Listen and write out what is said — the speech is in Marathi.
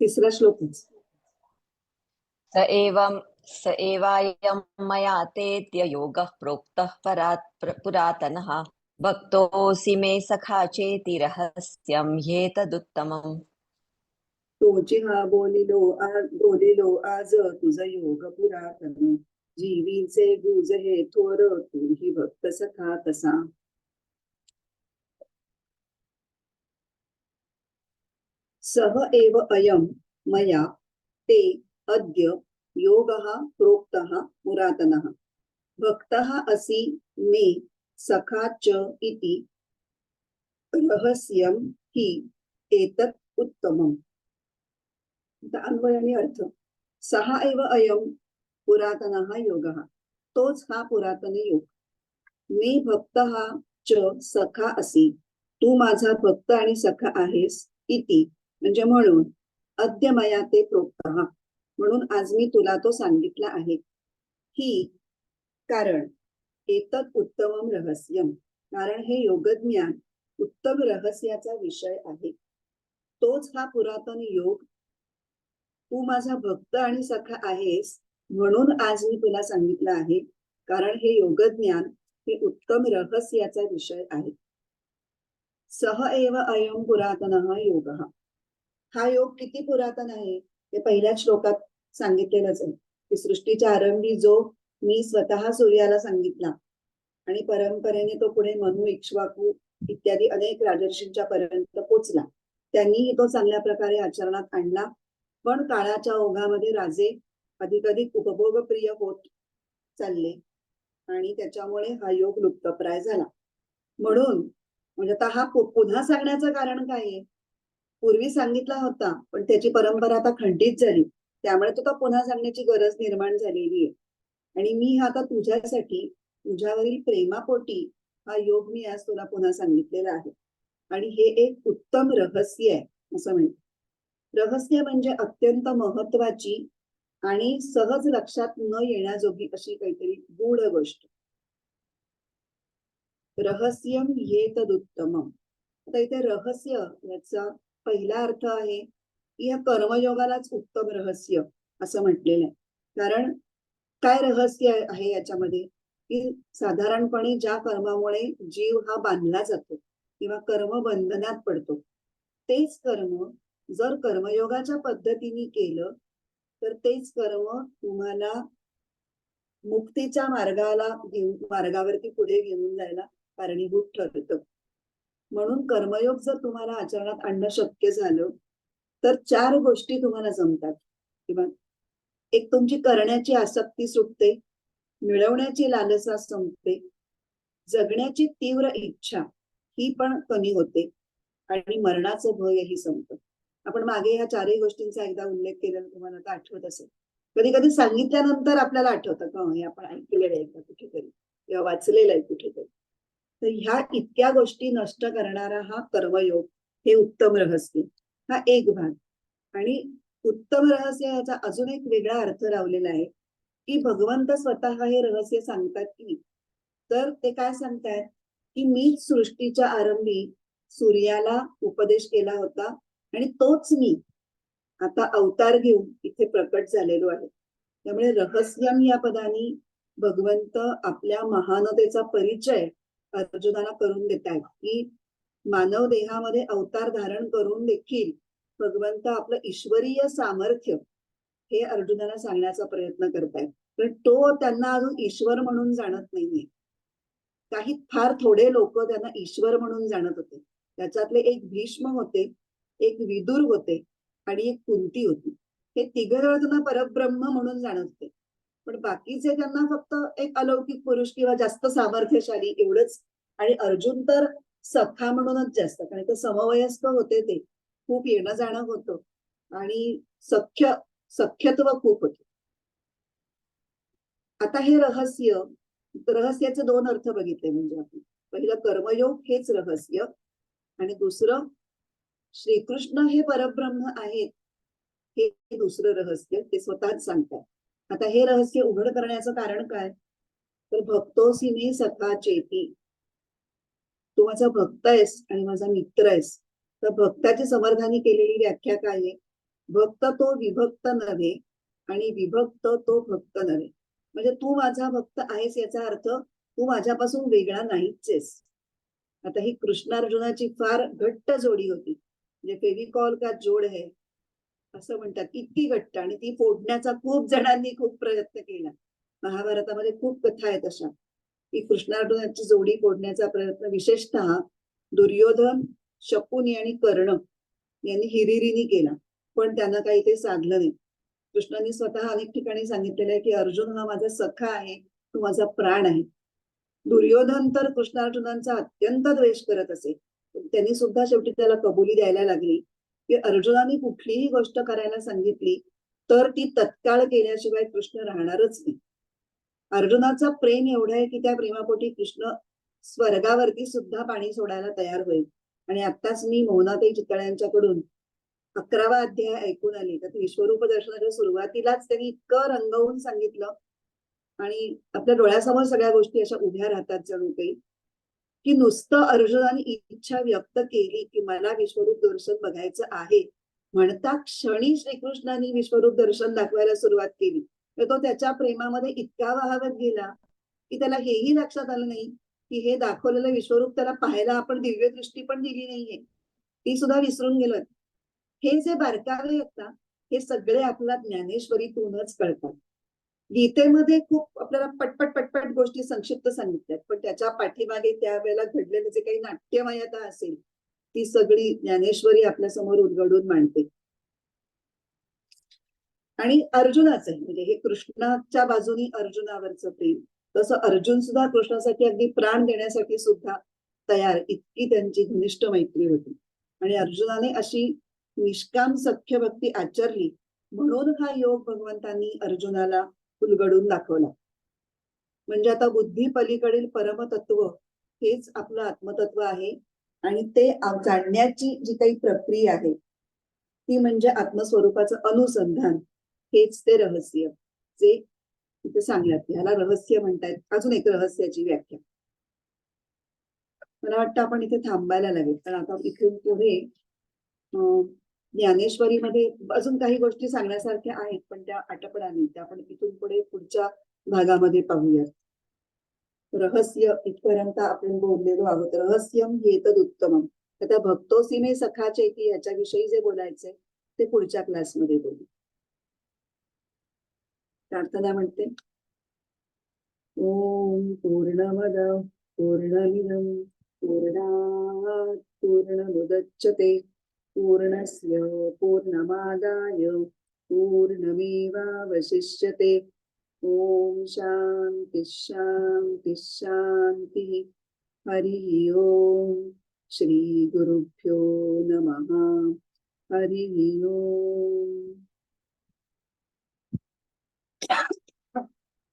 तिसरा श्लोकच. स एवायं मया तेऽद्य योगः प्रोक्तः पुरातनः भक्तोऽसि मे सखा चेति रहस्यं ह्येतदुत्तमम्. तो जेव्हा बोलिलो आज तुझ योग पुरातन, जीवीचे गुज हे थोर, तू ही भक्त सखा तसा. सह एव अयं मया ते अद्य योगः प्रोक्तः पुरातनः भक्तः असि मे सखा च इति रहस्यं हि एतत् उत्तमम्. अन्वय आणि अर्थ. सहा एव अयं पुरातनः योगः, तोच हा पुरातन योग. मी भक्तः च सखा असि, तू माझा भक्त आणि सखा आहेस. इति म्हणजे म्हणून, अद्य मया ते प्रोक्तः म्हणून आज मी तुला तो सांगितला आहे. ही कारण एतत् उत्तमम रहस्यम, कारण हे योगज्ञान उत्तम रहस्याचा विषय आहे. तोच हा पुरातन योग, तू माझा भक्त आणि सखा आहेस म्हणून आज मी तुला सांगितलं आहे. कारण हे योगज्ञान हे उत्तम रहस्याचा विषय आहे. सह एव अयं पुरातनः योगः. हा योग किती पुरातन आहे ते पहिल्या श्लोकात सांगितलेलंच आहे की सृष्टीच्या आरंभी जो मी स्वतः सूर्याला सांगितला आणि परंपरेने तो पुढे मनु, इक्ष्वाकू इत्यादी अनेक राजर्षींच्या पर्यंत पोचला. त्यांनीही तो चांगल्या प्रकारे आचरणात आणला. पण काळाच्या ओघामध्ये राजे अधिकाधिक उपभोगप्रिय होत चालले आणि त्याच्यामुळे हा योग लुप्तप्राय झाला. म्हणून म्हणजे आता हा पुन्हा सांगण्याचं कारण काय आहे? पूर्वी सांगितला होता पण त्याची परंपरा आता खंडित झाली, त्यामुळे तो पुन्हा सांगण्याची गरज निर्माण झालेली आहे. आणि मी हा आता तुझ्यासाठी, तुझ्यावरील प्रेमापोटी हा योग मी आज तुला पुन्हा सांगितलेला आहे. आणि हे एक उत्तम रहस्य आहे असं म्हणतात. रहस्य म्हणजे अत्यंत महत्वाची आणि सहज लक्षात न येण्याजोगी अशी काहीतरी गूढ गोष्ट. रहस्यम ह्येतदुत्तमम्. आता इथे रहस्य याचा पहिला अर्थ आहे की या कर्मयोगालाच उत्तम रहस्य असं म्हटलेलं आहे. कारण काय रहस्य आहे याच्यामध्ये की साधारणपणे ज्या कर्मामुळे जीव हा बांधला जातो किंवा कर्म बंधनात पडतो, तेच कर्म जर कर्मयोगाच्या पद्धतीने केलं तर तेच कर्म तुम्हाला मुक्तीच्या मार्गावरती पुढे घेऊन जायला कारणीभूत ठरतं. म्हणून कर्मयोग जर तुम्हाला आचरणात आणणं शक्य झालं तर 4 गोष्टी तुम्हाला जमतात. किंवा एक, तुमची करण्याची आसक्ती सुटते, मिळवण्याची लालसा संपते, जगण्याची तीव्र इच्छा ही पण कमी होते आणि मरणाचं भयही संपतं. आपण मागे ह्या 4ही गोष्टींचा एकदा उल्लेख केलेला तुम्हाला आता आठवत असेल. कधी कधी सांगितल्यानंतर आपल्याला आठवतं का हे आपण ऐकलेलं आहे का कुठेतरी किंवा वाचलेलं आहे कुठेतरी. तर ह्या इतक्या गोष्टी नष्ट करणारा हा कर्मयोग हे उत्तम रहस्य, हा एक भाग. आणि उत्तम रहस्य याचा अजून एक वेगळा अर्थ लावलेला आहे की भगवंत स्वतः हे रहस्य सांगतात की, तर ते काय सांगतायत की मीच सृष्टीच्या आरंभी सूर्याला उपदेश केला होता आणि तोच मी आता अवतार घेऊन इथे प्रकट झालेलो आहे. त्यामुळे रहस्यम या पदाने भगवंत आपल्या महानतेचा परिचय अर्जुनाला करून देत आहेत की मानव देहामध्ये अवतार धारण करून देखील भगवंत आपलं ईश्वरीय सामर्थ्य हे अर्जुनाला सांगण्याचा प्रयत्न करतायत. पण तो त्यांना अजून ईश्वर म्हणून जाणत नाहीये. काही फार थोडे लोक त्यांना ईश्वर म्हणून जाणत होते. त्याच्यातले एक भीष्म होते, एक विदुर होते आणि एक कुंती होती. हे तिघजण परब्रह्म म्हणून जाणत होते. पण बाकीचे त्यांना फक्त एक अलौकिक पुरुष किंवा जास्त सामर्थ्यशाली एवढंच. आणि अर्जुन तर सखा म्हणूनच जास्त, कारण ते समवयस्क होते, ते खूप येणं जाणं होतं आणि सख्यत्व खूप होतं. आता हे रहस्याचे 2 अर्थ बघितले. म्हणजे आपण पहिलं कर्मयोग हेच रहस्य आणि दुसरं श्रीकृष्ण हे परब्रह्म आहेत हे दुसरं रहस्य, ते स्वतःच सांगतात. आता हे रहस्य उघड करण्याचं कारण काय? तर भक्तोसी मे सखा चेती, तू माझा भक्त आहेस आणि माझा मित्र आहेस. तर भक्ताची समर्थाने केलेली व्याख्या काय आहे भक्त तो विभक्त नव्हे आणि विभक्त तो भक्त नव्हे. म्हणजे तू माझा भक्त आहेस याचा अर्थ तू माझ्यापासून वेगळा नाहीच आहेस. आता ही कृष्ण अर्जुनाची फार घट्ट जोडी होती. म्हणजे फेविकॉल का जोड है असं म्हणतात, इतकी घट्ट, आणि ती फोडण्याचा खूप जणांनी खूप प्रयत्न केला. महाभारतामध्ये खूप कथा आहेत अशा की कृष्णार्जुनाची जोडी फोडण्याचा प्रयत्न विशेषतः दुर्योधन, शकुनी आणि कर्ण यांनी हिरिरीने केला, पण त्यांना काही ते साधलं नाही. कृष्णांनी स्वतः अनेक ठिकाणी सांगितलेलं आहे की अर्जुन हा माझा सखा आहे, तो माझा प्राण आहे. दुर्योधन तर कृष्णार्जुनांचा अत्यंत द्वेष करत असे, त्यांनी सुद्धा शेवटी त्याला कबुली द्यायला लागली की अर्जुनाने कुठलीही गोष्ट करायला सांगितली तर ती तत्काळ केल्याशिवाय कृष्ण राहणारच नाही. अर्जुनाचा प्रेम एवढा आहे की त्या प्रेमापोटी कृष्ण स्वर्गावरती सुद्धा पाणी सोडायला तयार होईल. आणि आत्ताच मी मोहनाताई चितळ्यांच्याकडून 11वा अध्याय ऐकून आली, तर विश्वरूप दर्शनाच्या सुरुवातीलाच त्यांनी इतकं रंगवून सांगितलं आणि आपल्या डोळ्यासमोर सगळ्या गोष्टी अशा उभ्या राहतात जणू काही, की नुसतं अर्जुनाने इच्छा व्यक्त केली की मला विश्वरूप दर्शन बघायचं आहे, म्हणता क्षणी श्रीकृष्णाने विश्वरूप दर्शन दाखवायला सुरुवात केली. तर तो त्याच्या प्रेमामध्ये इतका वाहवत गेला की त्याला हेही लक्षात आलं नाही की हे दाखवलेलं विश्वरूप त्याला पाहायला आपण दिव्य दृष्टी पण दिली नाहीये, ती सुद्धा विसरून गेलोय. हे जे बारकावे आहेत ना, हे सगळे आपल्याला ज्ञानेश्वरीतूनच कळतात. गीतेमध्ये खूप आपल्याला पटपट पटपट गोष्टी संक्षिप्त सांगितल्यात, पण त्याच्या पाठीमागे त्यावेळेला घडलेलं जे काही नाट्यमयता असेल ती सगळी ज्ञानेश्वरी आपल्या समोर उलगडून मांडते. आणि अर्जुनाचं म्हणजे हे कृष्णाच्या बाजूनी अर्जुनावरचं प्रेम, तसं अर्जुन सुद्धा कृष्णासाठी अगदी प्राण देण्यासाठी सुद्धा तयार, इतकी त्यांची घनिष्ठ मैत्री होती. आणि अर्जुनाने अशी निष्काम सख्य भक्ती आचरली म्हणून हा योग भगवंतांनी अर्जुनाला उलगडून दाखवला. म्हणजे आता बुद्धी पलीकडील परमतत्व हेच आपलं आत्मतत्व आहे. आणि ते जाणण्याची जी काही प्रक्रिया आहे ती म्हणजे आत्मस्वरूपाचं अनुसंधान, हेच ते रहस्य जे इथे सांगण्यात, ह्याला रहस्य म्हणतायत. अजून एक रहस्याची व्याख्या. मला वाटतं आपण इथे थांबायला लागेल, कारण आता इथून पुढे ज्ञानेश्वरीमध्ये अजून काही गोष्टी सांगण्यासारख्या आहेत, पण त्या आटपणार नाही. त्या आपण इथून पुढे पुढच्या भागामध्ये पाहूयात. रहस्य इथपर्यंत आपण बोललेलो आहोत. रहस्यम हेतदुत्तमम. आता भक्तोसी मे सखाचे की याच्याविषयी जे बोलायचंय ते पुढच्या क्लासमध्ये बोलू. प्रार्थना म्हणते. ओम पूर्णमद पूर्णमिदं पूर्णात् पूर्णमुदच्यते पूर्णस्य पूर्णमादाय पूर्णमेवावशिष्यते. ओम शांती शांती शांती. हरि ओम. श्री गुरुभ्यो नमः. हरि ओम.